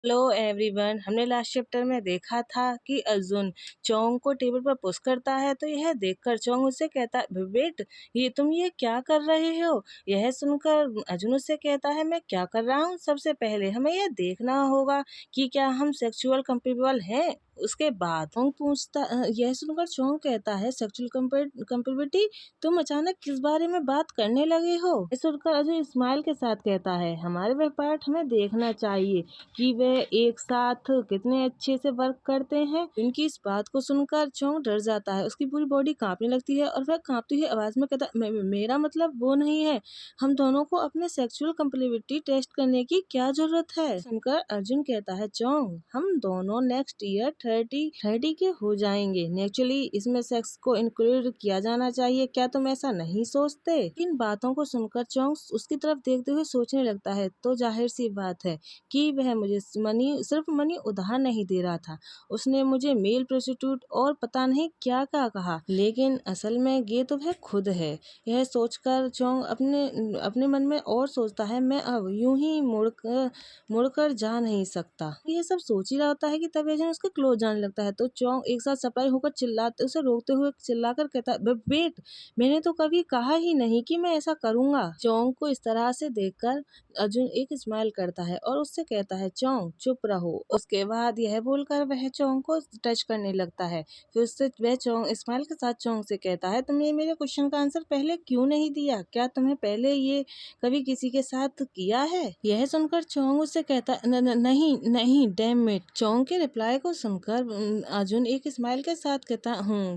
Hello everyone. हमने last chapter में देखा था कि अर्जुन चोंग को टेबल पर पुश करता है तो यह देखकर चोंग उससे कहता है वेट, ये तुम ये क्या कर रहे हो। यह सुनकर अर्जुन उससे कहता है मैं क्या कर रहा हूँ, सबसे पहले हमें यह देखना होगा कि क्या हम सेक्सुअल कंपेटिबल हैं। उसके बाद चोंग पूछता यह सुनकर चोंग कहता है सेक्सुअल कंपेटिबिलिटी, तुम अचानक किस बारे में बात करने लगे हो। यह सुनकर अर्जुन स्माइल के साथ कहता है हमारे वह पार्ट हमें देखना चाहिए कि वे एक साथ कितने अच्छे से वर्क करते हैं। इनकी इस बात को सुनकर चोंग डर जाता है, उसकी पूरी बॉडी कांपने लगती है और वह कांपती हुई आवाज में कहता है मेरा मतलब वो नहीं है, हम दोनों को अपने सेक्सुअल कंपेटिबिलिटी टेस्ट करने की क्या जरूरत है। सुनकर अर्जुन कहता है चोंग हम दोनों नेक्स्ट ईयर 30 के हो जाएंगे, नेचुरली इसमें सेक्स को इंक्लूड किया जाना चाहिए, क्या तुम ऐसा नहीं सोचते। इन बातों को सुनकर चोंग उसकी तरफ देखते हुए सोचने लगता है तो जाहिर सी बात है कि वह मुझे सिर्फ मनी उधार नहीं दे रहा था, उसने मुझे मेल प्रोस्टिट्यूट और पता नहीं क्या क्या कहा, लेकिन असल में ये तो वह खुद है। यह सोचकर चोंग अपने अपने मन में और सोचता है मैं अब यूं ही मुड़कर जा नहीं सकता। यह सब सोच ही रहा होता है कि तब एजेंट उसके क्लोज जाने लगता है तो चोंग एक साथ सरप्राइज होकर चिल्लाते उसे रोकते हुए चिल्लाकर कहता है वेट, मैंने तो कभी कहा ही नहीं कि मैं ऐसा करूंगा। चोंग को इस तरह से देखकर अर्जुन एक स्माइल करता है और उससे कहता है चोंग चुप रहो। उसके बाद यह बोलकर वह चोंग को टच करने लगता है। फिर उससे वह चोंग स्माइल के साथ चोंग से कहता है तुमने मेरे क्वेश्चन का आंसर पहले क्यों नहीं दिया, क्या तुम्हें पहले ये कभी किसी के साथ किया है। यह सुनकर चोंग उससे कहता है नहीं नहीं डैम इट। चोंग के रिप्लाई को सुनकर अर्जुन एक स्माइल के साथ कहता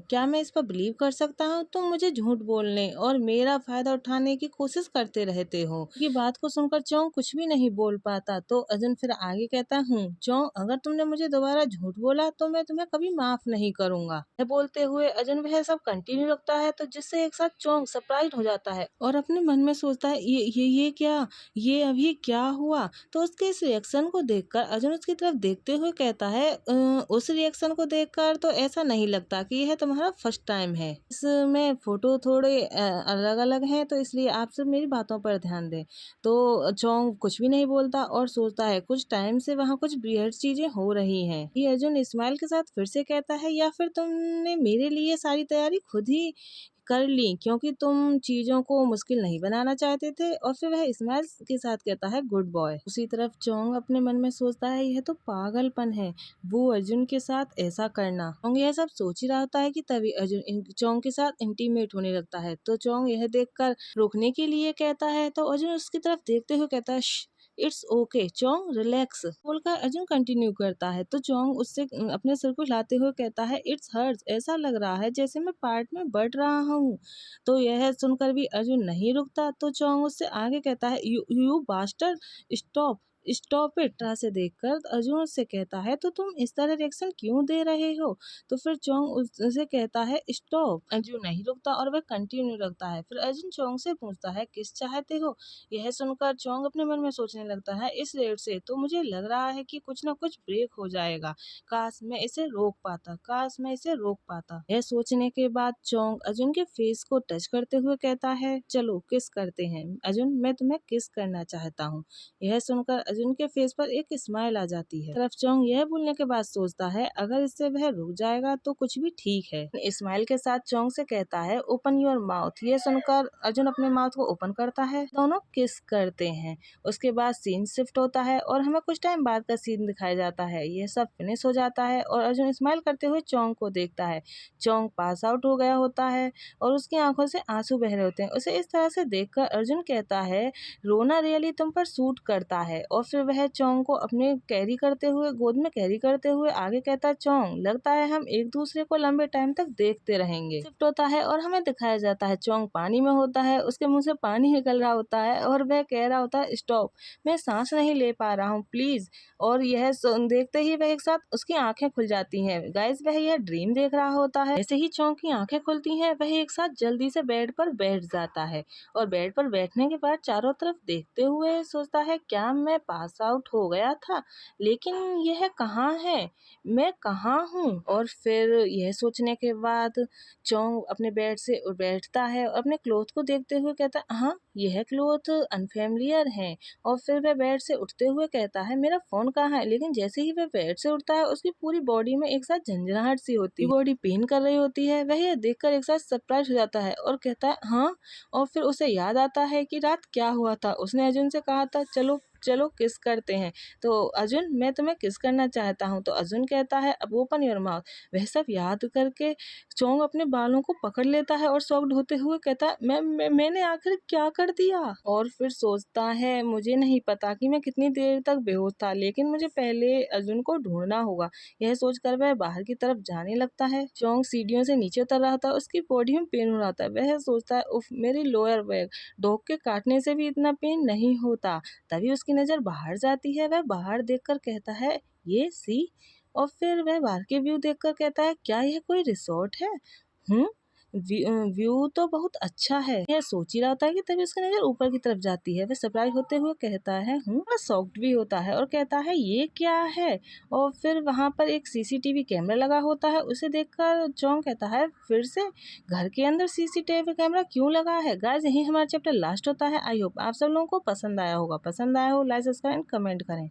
क्या मैं इस पर बिलीव कर सकता हूँ, तुम मुझे झूठ बोलने और मेरा फायदा उठाने की कोशिश करते रहते हो। ये बात को सुनकर चोंग कुछ भी नहीं बोल पाता तो अर्जुन फिर आगे कहता चोंग अगर तुमने मुझे दोबारा झूठ बोला तो मैं तुम्हें कभी माफ नहीं करूंगा। यह बोलते हुए अर्जुन वह सब कंटिन्यू रखता है तो जिससे एक साथ चोंग सरप्राइज हो जाता है और अपने मन में सोचता है ये क्या, ये अभी क्या हुआ। तो उसके इस रिएक्शन को देखकर अर्जुन उसकी तरफ देखते हुए कहता है उस रिएक्शन को देखकर तो ऐसा नहीं लगता कि यह तुम्हारा फर्स्ट टाइम है, इसमें फोटो थोड़े अलग अलग हैं तो इसलिए आप सब मेरी बातों पर ध्यान दें। तो चोंग कुछ भी नहीं बोलता और सोचता है कुछ टाइम से वहाँ कुछ वियर्ड चीजें हो रही हैं। ये अर्जुन स्माइल के साथ फिर से कहता है या फिर तुमने मेरे लिए सारी तैयारी खुद ही कर ली क्योंकि तुम चीजों को मुश्किल नहीं बनाना चाहते थे। और फिर वह स्माइल के साथ कहता है गुड बॉय। उसी तरफ चोंग अपने मन में सोचता है यह तो पागलपन है, वो अर्जुन के साथ ऐसा करना। चोंग यह सब सोच ही रहा होता है कि तभी अर्जुन चोंग के साथ इंटीमेट होने लगता है तो चोंग यह देखकर रोकने के लिए कहता है तो अर्जुन उसकी तरफ देखते हुए कहता है इट्स ओके चोंग रिलैक्स बोलकर अर्जुन कंटिन्यू करता है तो चोंग उससे अपने सिर को हिलाते हुए कहता है इट्स हर्ट्स, ऐसा लग रहा है जैसे मैं पार्ट में बढ़ रहा हूँ। तो यह सुनकर भी अर्जुन नहीं रुकता तो चोंग उससे आगे कहता है you bastard stop stop it. तरह से देखकर अर्जुन उससे कहता है तो तुम इस तरह रिएक्शन क्यों दे रहे हो। तो फिर चोंग उससे कहता है स्टॉप। अर्जुन नहीं रुकता और वह कंटिन्यू रखता है। फिर अर्जुन चोंग से पूछता है किस चाहते हो। यह सुनकर चोंग अपने मन में सोचने लगता है इस रेट से तो मुझे लग रहा है कि कुछ न कुछ ब्रेक हो जाएगा, काश मैं इसे रोक पाता, काश मैं इसे रोक पाता। यह सोचने के बाद चोंग अर्जुन के फेस को टच करते हुए कहता है चलो किस करते हैं अर्जुन, मैं तुम्हें किस करना चाहता हूँ। यह सुनकर अर्जुन के फेस पर एक स्माइल आ जाती है। तरफ चोंग यह बोलने के बाद सोचता है अगर इससे वह रुक जाएगा तो कुछ भी ठीक है। स्माइल के साथ चोंग से कहता है ओपन योर माउथ। यह सुनकर अर्जुन अपने माउथ को ओपन करता है, दोनों किस करते हैं। उसके बाद सीन शिफ्ट होता है और हमें कुछ टाइम बाद का सीन दिखाया जाता है। यह सब फिनिश हो जाता है और अर्जुन स्माइल करते हुए चोंग को देखता है। चोंग पास आउट हो गया होता है और उसकी आंखों से आंसू बह रहे होते हैं। उसे इस तरह से देखकर अर्जुन कहता है रोना रियली तुम पर सूट करता है। और फिर वह चोंग को अपने कैरी करते हुए गोद में कैरी करते हुए आगे कहता है चोंग लगता है हम एक दूसरे को लंबे टाइम तक देखते रहेंगे। शिफ्ट होता है और हमें दिखाया जाता है चोंग पानी में होता है, उसके मुंह से पानी निकल रहा होता है और वह कह रहा होता है स्टॉप, मैं सांस नहीं ले पा रहा हूँ प्लीज। और यह देखते ही वह एक साथ उसकी आंखें खुल जाती हैं। गाइस वह यह ड्रीम देख रहा होता है। जैसे ही चोंग की आंखें खुलती हैं वह एक साथ जल्दी से बेड पर बैठ जाता है और बेड पर बैठने के बाद चारों तरफ देखते हुए सोचता है क्या मैं पास आउट हो गया था, लेकिन यह कहाँ है? मैं कहाँ हूँ? और फिर यह सोचने के बाद चोंग अपने बेड से बैठता है और अपने क्लॉथ को देखते हुए कहता है, हाँ, यह क्लॉथ अनफैमिलियर है। और फिर वह बेड से उठते हुए कहता है, मेरा फ़ोन कहाँ है? लेकिन जैसे ही वह बेड से उठता है, उसकी पूरी बॉडी में एक साथ झंझनाहट सी होती है, बॉडी पेन कर रही होती है। वह यह देखकर एक साथ सरप्राइज़ हो जाता है और कहता है, हाँ? और फिर उसे याद आता है कि रात क्या हुआ था। उसने अर्जुन से कहा था, चलो चलो किस करते हैं। तो अर्जुन, मैं तुम्हें किस करना चाहता हूँ। तो अर्जुन कहता है, अब ओपन योर माउथ। वह सब याद करके चोंग अपने बालों को पकड़ लेता है और शॉक्ड होते हुए कहता है, मैंने आखिर क्या कर दिया? और फिर सोचता है, मुझे नहीं पता कि मैं कितनी देर तक बेहोश था, लेकिन मुझे पहले अर्जुन को ढूंढना होगा। यह सोचकर वह बाहर की तरफ जाने लगता है। चोंग सीढ़ियों से नीचे उतर रहा था, उसकी बॉडी में पेन हो रहा था। वह सोचता है, उफ, मेरी लोअर बैक, डॉग के काटने से भी इतना पेन नहीं होता। तभी उसकी नज़र बाहर जाती है। वह बाहर देखकर कहता है, ये सी। और फिर वह बाहर के व्यू देखकर कहता है, क्या यह कोई रिसोर्ट है? हम्म, व्यू तो बहुत अच्छा है। यह सोच ही रहा था कि तभी उसकी नजर ऊपर की तरफ जाती है। वह सरप्राइज होते हुए कहता है, वह शॉक्ड भी होता है और कहता है, ये क्या है? और फिर वहां पर एक सीसीटीवी कैमरा लगा होता है। उसे देखकर चोंग कहता है, फिर से घर के अंदर सीसीटीवी कैमरा क्यों लगा है? गाइस, यही हमारा चैप्टर लास्ट होता है। आई होप आप सब लोगों को पसंद आया होगा। पसंद आया हो लाइक सब्सक्राइब कमेंट करें।